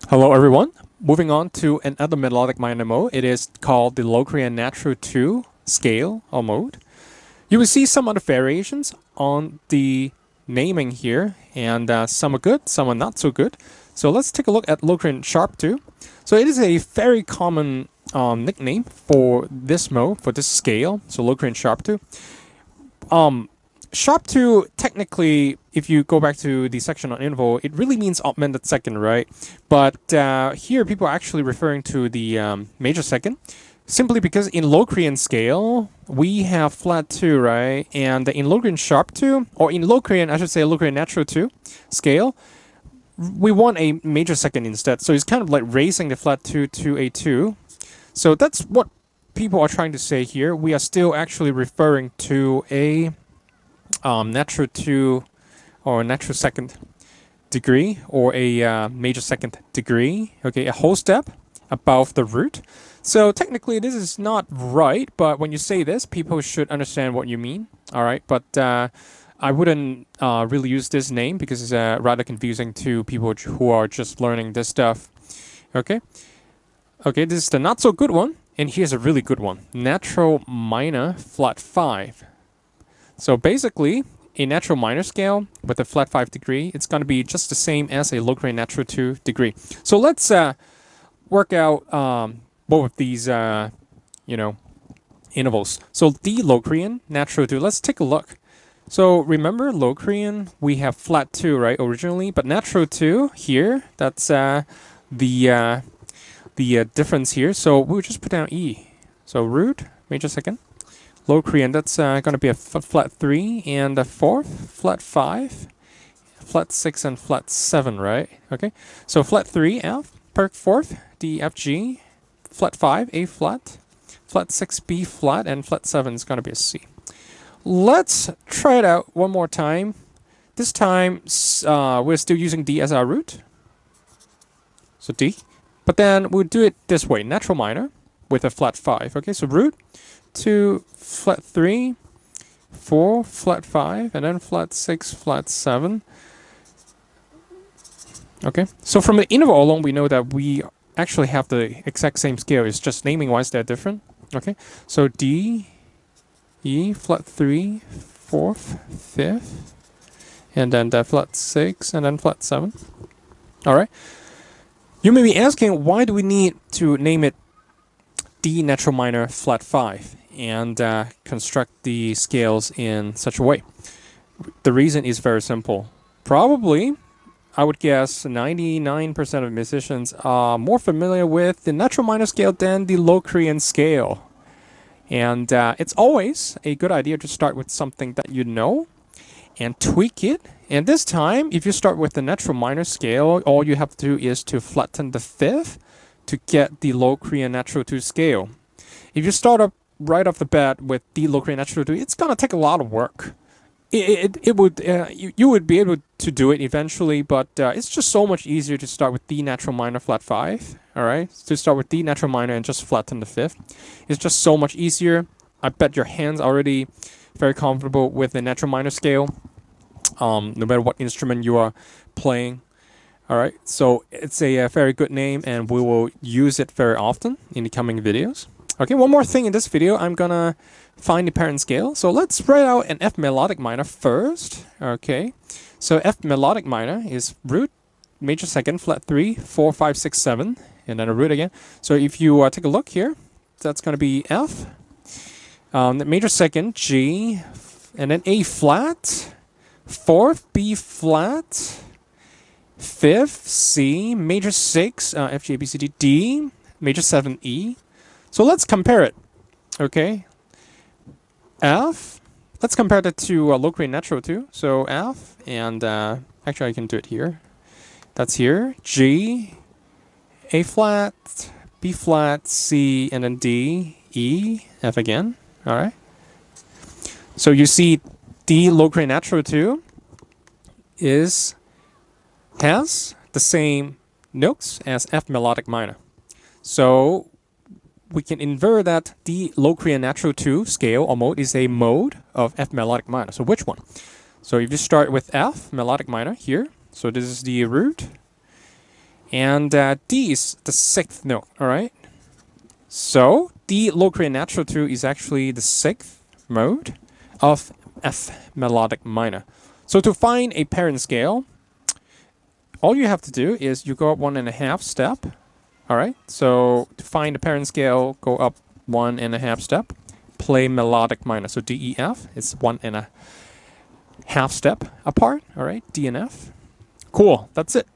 Hello everyone. Moving on to another melodic minor mode. It is called the Locrian nat2 scale or mode. You will see some other variations on the naming here, and some are good, some are not so good. So let's take a look at Locrian sharp 2. So it is a very common nickname for this mode, for this scale. So Locrian sharp 2. Sharp 2, technically, if you go back to the section on interval, it really means augmented second, right? But here, people are actually referring to the major second, simply because in Locrian scale, we have flat 2, right? And in Locrian sharp 2, or in Locrian, I should say Locrian natural 2 scale, we want a major second instead. So it's kind of like raising the flat 2 to a 2. So that's what people are trying to say here. We are still actually referring to a natural 2 or natural second degree or a major second degree, okay, a whole step above the root. So technically this is not right, but when you say this, people should understand what you mean, all right? But I wouldn't really use this name because it's rather confusing to people who are just learning this stuff, okay? Okay, this is the not so good one, and here's a really good one, natural minor flat 5. So basically, a natural minor scale with a flat 5 degree, it's going to be just the same as a Locrian natural 2 degree. So let's work out both of these, intervals. So D Locrian natural 2, let's take a look. So remember Locrian, we have flat 2, right, originally, but natural 2 here, that's the difference here. So we'll just put down E. So root, major second. Locrian, that's going to be a flat 3 and a fourth, flat 5, flat 6 and flat 7, right? Okay, so flat 3, F, per fourth, D, F, G, flat 5, A flat, flat 6, B flat, and flat 7 is going to be a C. Let's try it out one more time. This time, we're still using D as our root. So D. But then we'll do it this way, natural minor with a flat 5. Okay, so root 2, flat 3, 4, flat 5, and then flat 6, flat 7. Okay, so from the interval alone, we know that we actually have the exact same scale. It's just naming wise they're different. Okay, so D, E, flat 3, 4th, 5th, and then the flat 6, and then flat 7. All right. You may be asking, why do we need to name it D natural minor flat 5 and construct the scales in such a way? The reason is very simple. Probably, I would guess 99% of musicians are more familiar with the natural minor scale than the Locrian scale. And it's always a good idea to start with something that you know and tweak it. And this time, if you start with the natural minor scale, all you have to do is to flatten the 5th to get the Locrian natural 2 scale. If you start up right off the bat with the Locrian natural 2, it's gonna take a lot of work. You would be able to do it eventually, but it's just so much easier to start with D natural minor flat 5. All right, to start with D natural minor and just flatten the 5th. It's just so much easier. I bet your hands already very comfortable with the natural minor scale, no matter what instrument you are playing. All right, so it's a very good name, and we will use it very often in the coming videos. Okay, one more thing in this video, I'm gonna find the parent scale. So let's write out an F melodic minor first. Okay, so F melodic minor is root, major second, flat 3, 4, 5, 6, 7, and then a root again. So if you take a look here, that's gonna be F, the major second, G, and then A flat, 4th, B flat, 5th, C, major 6, F, G, A, B, C, D, D, major 7, E. So let's compare it, okay? F, let's compare that to Locrian natural 2. So F, and actually I can do it here. That's here. G, A flat, B flat, C, and then D, E, F again. All right. So you see D Locrian natural 2 has the same notes as F melodic minor. So we can infer that D Locrian natural 2 scale or mode is a mode of F melodic minor. So which one? So if you start with F melodic minor here, so this is the root, And D is the 6th note, all right? So D Locrian natural 2 is actually the 6th mode of F melodic minor. So to find a parent scale, all you have to do is you go up 1.5 step. All right. So to find the parent scale, go up 1.5 step. Play melodic minor. So D, E, F is 1.5 step apart. All right. D and F. Cool. That's it.